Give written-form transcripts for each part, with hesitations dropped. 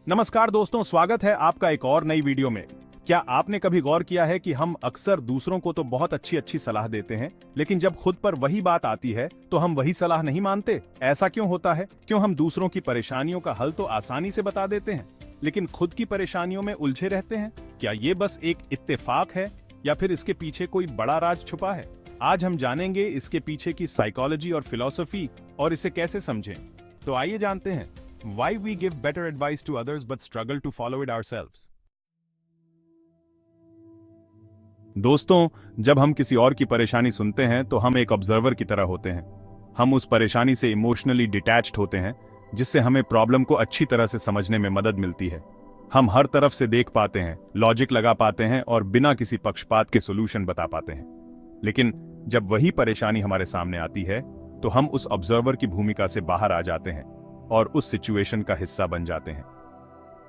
नमस्कार दोस्तों, स्वागत है आपका एक और नई वीडियो में। क्या आपने कभी गौर किया है कि हम अक्सर दूसरों को तो बहुत अच्छी अच्छी सलाह देते हैं, लेकिन जब खुद पर वही बात आती है तो हम वही सलाह नहीं मानते। ऐसा क्यों होता है? क्यों हम दूसरों की परेशानियों का हल तो आसानी से बता देते हैं, लेकिन खुद की परेशानियों में उलझे रहते हैं? क्या ये बस एक इत्तेफाक है या फिर इसके पीछे कोई बड़ा राज छुपा है? आज हम जानेंगे इसके पीछे की साइकोलॉजी और फिलॉसफी और इसे कैसे समझें। तो आइए जानते हैं Why we give better advice to others but struggle to follow it ourselves. दोस्तों, जब हम किसी और की परेशानी सुनते हैं तो हम एक ऑब्जर्वर की तरह होते हैं। हम उस परेशानी से इमोशनली डिटैच्ड होते हैं, जिससे हमें प्रॉब्लम को अच्छी तरह से समझने में मदद मिलती है। हम हर तरफ से देख पाते हैं, लॉजिक लगा पाते हैं और बिना किसी पक्षपात के सॉल्यूशन बता पाते हैं। लेकिन जब वही परेशानी हमारे सामने आती है तो हम उस ऑब्जर्वर की भूमिका से बाहर आ जाते हैं और उस सिचुएशन का हिस्सा बन जाते हैं।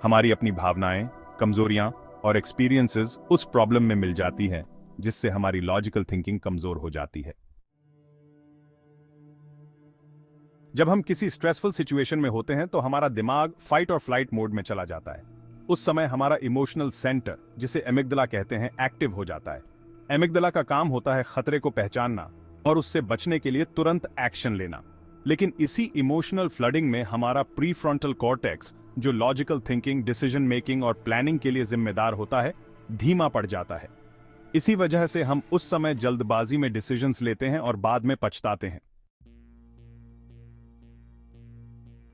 हमारी अपनी भावनाएं, कमजोरियां और एक्सपीरियंसेस उस प्रॉब्लम में मिल जाती हैं, जिससे हमारी लॉजिकल थिंकिंग कमजोर हो जाती है। जब हम किसी स्ट्रेसफुल सिचुएशन में होते हैं तो हमारा दिमाग फाइट और फ्लाइट मोड में चला जाता है। उस समय हमारा इमोशनल सेंटर, जिसे एमिग्डाला कहते हैं, एक्टिव हो जाता है। एमिग्डाला का काम होता है खतरे को पहचानना और उससे बचने के लिए तुरंत एक्शन लेना। लेकिन इसी इमोशनल फ्लडिंग में हमारा प्रीफ्रंटल कॉर्टेक्स, जो लॉजिकल थिंकिंग, डिसीजन मेकिंग और प्लानिंग के लिए जिम्मेदार होता है, धीमा पड़ जाता है। इसी वजह से हम उस समय जल्दबाजी में डिसीजंस लेते हैं और बाद में पछताते हैं।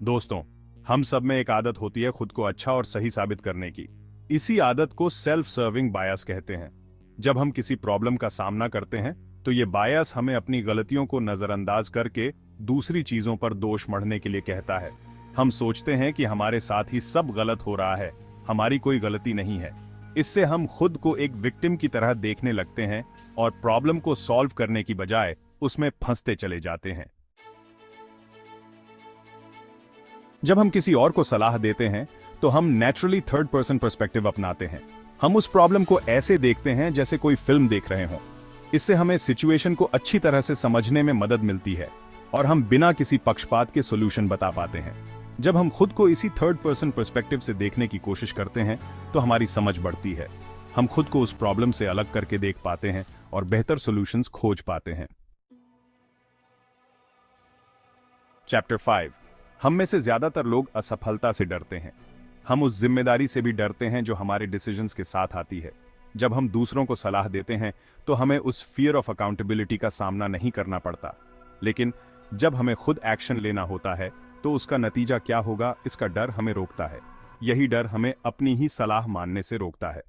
दोस्तों, हम सब में एक आदत होती है खुद को अच्छा और सही साबित करने की। इसी आदत को सेल्फ सर्विंग बायस कहते हैं। जब हम किसी प्रॉब्लम का सामना करते हैं तो ये बायस हमें अपनी गलतियों को नजरअंदाज करके दूसरी चीजों पर दोष मढ़ने के लिए कहता है। हम सोचते हैं कि हमारे साथ ही सब गलत हो रहा है, हमारी कोई गलती नहीं है। इससे हम खुद को एक विक्टिम की तरह देखने लगते हैं और प्रॉब्लम को सॉल्व करने की बजाय उसमें फंसते चले जाते हैं। जब हम किसी और को सलाह देते हैं तो हम नेचुरली थर्ड पर्सन पर्सपेक्टिव अपनाते हैं। हम उस प्रॉब्लम को ऐसे देखते हैं जैसे कोई फिल्म देख रहे हों। इससे हमें सिचुएशन को अच्छी तरह से समझने में मदद मिलती है और हम बिना किसी पक्षपात के सॉल्यूशन बता पाते हैं। जब हम खुद को इसी थर्ड पर्सन पर्सपेक्टिव से देखने की कोशिश करते हैं तो हमारी समझ बढ़ती है। हम खुद को उस प्रॉब्लम से अलग करके देख पाते हैं और बेहतर सॉल्यूशंस खोज पाते हैं। चैप्टर 5। हम में से ज्यादातर लोग असफलता से डरते हैं। हम उस जिम्मेदारी से भी डरते हैं जो हमारे डिसीजंस के साथ आती है। जब हम दूसरों को सलाह देते हैं तो हमें उस फियर ऑफ अकाउंटेबिलिटी का सामना नहीं करना पड़ता, लेकिन जब हमें खुद एक्शन लेना होता है तो उसका नतीजा क्या होगा, इसका डर हमें रोकता है। यही डर हमें अपनी ही सलाह मानने से रोकता है।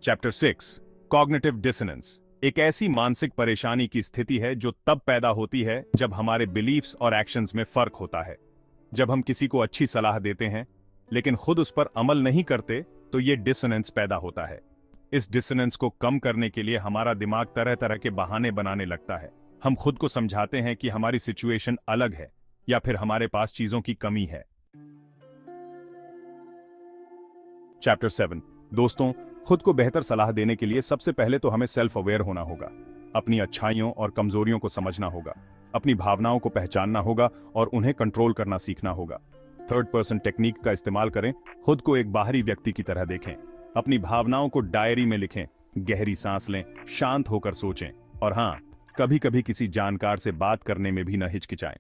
चैप्टर 6। कॉग्निटिव डिसोनेंस एक ऐसी मानसिक परेशानी की स्थिति है जो तब पैदा होती है जब हमारे बिलीफ्स और एक्शंस में फर्क होता है। जब हम किसी को अच्छी सलाह देते हैं लेकिन खुद उस पर अमल नहीं करते तो ये डिसोनेंस पैदा होता है। इस डिसोनेंस को कम करने के लिए हमारा दिमाग तरह तरह के बहाने बनाने लगता है। हम खुद को समझाते हैं कि हमारी सिचुएशन अलग है या फिर हमारे पास चीजों की कमी है। चैप्टर 7। दोस्तों, खुद को बेहतर सलाह देने के लिए सबसे पहले तो हमें सेल्फ अवेयर होना होगा। अपनी अच्छाइयों और कमजोरियों को समझना होगा, अपनी भावनाओं को पहचानना होगा और उन्हें कंट्रोल करना सीखना होगा। थर्ड पर्सन टेक्निक का इस्तेमाल करें। खुद को एक बाहरी व्यक्ति की तरह देखें। अपनी भावनाओं को डायरी में लिखें। गहरी सांस लें, शांत होकर सोचें और हाँ, कभी कभी किसी जानकार से बात करने में भी न हिचकिचाएं।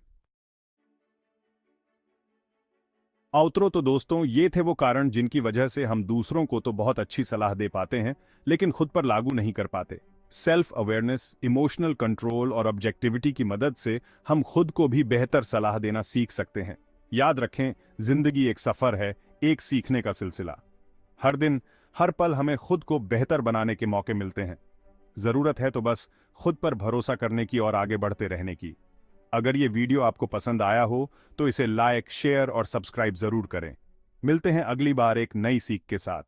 आउटरो तो दोस्तों, ये थे वो कारण जिनकी वजह से हम दूसरों को तो बहुत अच्छी सलाह दे पाते हैं लेकिन खुद पर लागू नहीं कर पाते। सेल्फ अवेयरनेस, इमोशनल कंट्रोल और ऑब्जेक्टिविटी की मदद से हम खुद को भी बेहतर सलाह देना सीख सकते हैं। याद रखें, जिंदगी एक सफर है, एक सीखने का सिलसिला। हर दिन, हर पल हमें खुद को बेहतर बनाने के मौके मिलते हैं। जरूरत है तो बस खुद पर भरोसा करने की और आगे बढ़ते रहने की। अगर ये वीडियो आपको पसंद आया हो तो इसे लाइक, शेयर और सब्सक्राइब जरूर करें। मिलते हैं अगली बार एक नई सीख के साथ।